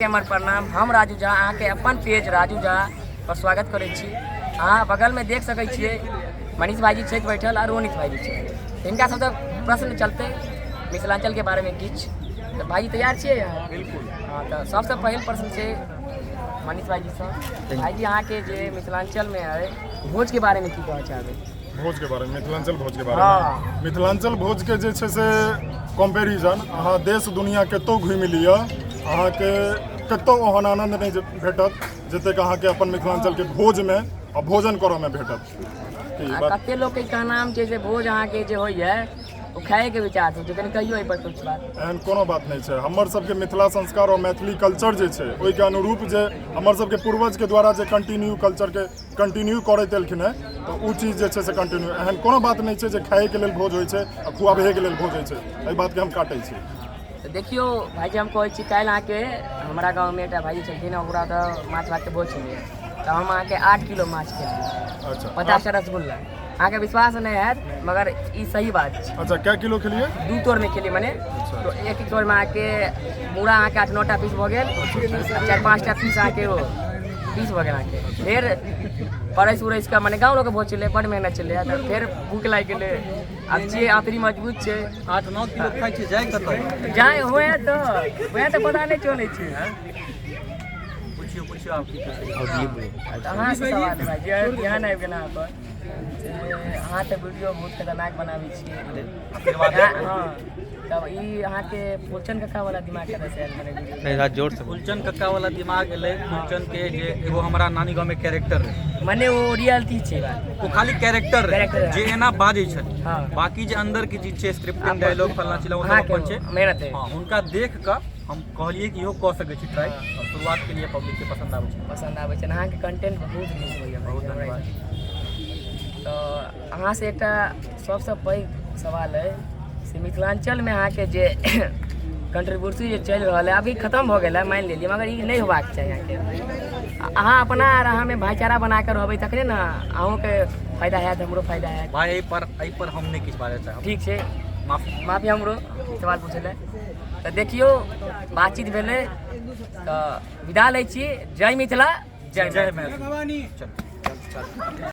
हमर प्रणाम। हम राजू झा अहाँ के अपन पेज राजू झा पर स्वागत करै छी। अहाँ बगल में देख सकै छियै मनीष भाईजी छै बैठल और रोनित भाईजी छै। इनका सबसे प्रश्न चलते मिथिलांचल के बारे में किछ। तो भाईजी तैयार छियै? बिल्कुल। हाँ, तो सबसे पहिल प्रश्न छै मनीष भाईजी से। भाईजी अहाँ के जे मिथिलांचल में है भोज के बारे में की कहना चाहबै? भोज के बारे में, मिथिलांचल भोज के बारे में। मिथिलांचल भोज के जे छै से कंपेरिजन अहाँ देश दुनिया कतौ घुमि लिअ, अहाँ के कतौ ओहन आनंद नहीं भेटत जतेक अहाँ के अपन मिथिलांचल के भोज में और भोजन करऽ में भेटत। कते लोग के कहना छै जे भोज अहाँ के जे होइए ओ खाए के विचार छै, कनि कहियो एहि पर कुछ बात। एहन कोनो बात नहीं छै। हमर सबके मिथिला संस्कार और मैथिली कल्चर जे छै ओहि के अनुरूप जे हमर सबके पूर्वज के द्वारा जे कंटिन्यू कल्चर के कंटिन्यू करैत एलखिन है, तो उ चीज जे छै से कंटिन्यू। एहन कोनो बात नहीं छै जे खाए के लेल भोज होइ छै आ खुआबहे के लेल भोज होइ छै। एहि बात के हम काटै छी। तो देखियो भाईजी हम कहै छी काल्हि अहाँ के हमरा गाँव में एकटा भाईजी छलखिन, ओकरा तऽ माछ भात के भोज छलै, तऽ हम अहाँ के 8 किलो माछ खेलियै। अच्छा। 50 रसगुल्ला। अहाँ के विश्वास नहीं है मगर ई सही बात छै। अच्छा, क्या किलो खेलिए? 2 तोर में खेलिए माने। तो एक तोर में आके पूरा अहाँ के 8-9टा पीस भ गेल, 4-5टा पीस अहाँ के वो पीस भ गेल अहाँ के। फिर परस उरस का माने गाँव लोग के भोज चले, बड़ मेहनत चले, तो फिर भूख लाग गेले। अब जे आतरी मजबूत छै 8-9 किलो खाइ छै, जाय कतऽ जाए होए तो वह तो पता नहीं चले छै। पूछियो आप की कहै अहाँ से सवाल भाई जे ध्यान आबि गेल अहाँ पर। अहाँ तऽ वीडियो बहुत खतरनाक बनाबै छियै। हाँ, तब ई अहाँ के फुलचंद कक्का वाला दिमाग कतऽ से आयल मने वीडियो? नहीं रात जोर से फुलचंद कक्का वाला दिमाग एलै। फुलचंद के जे एगो हमरा नानी गांव में कैरेक्टर रहे, मने वो रियलिटी छै बात, वो खाली कैरेक्टर रहे जे एना बाजै छै। हाँ। बाकी जे अंदर के चीज छै, स्क्रिप्टेड डायलॉग फलना चिला वो सब अपन छै, मेहनत है। हां, हुनका देख के हम कहलिए कि इहो क सकै छी ट्राई, और शुरुआत के लिए पब्लिक के पसंद आबै छै। पसंद आबै छै। अहाँ के कंटेंट बहुत नीक होइए, बहुत धन्यवाद। तो अहाँ से एकटा सबसे पैघ सवाल है से मिथिलांचल में अहाँ के जे कंट्रीब्यूशन जे चल रहा है अभी खत्म हो गया, मान लीजिए, मगर ये नहीं होबाक चाहिए। यहाँ के अहाँ अपना और अहाँ में भाईचारा बना कर रहबै तखने ना अहूँ के फायदा हैत, हमरो फायदा हैत। भाई एहि पर हम नहीं किछ बाजै चाहब। ठीक छै, माफी हमरो सवाल पूछे ले। तो देखियो बातचीत भेलै, तो विदा लै छी। जय मिथिला, जय जय मैथिली। चल।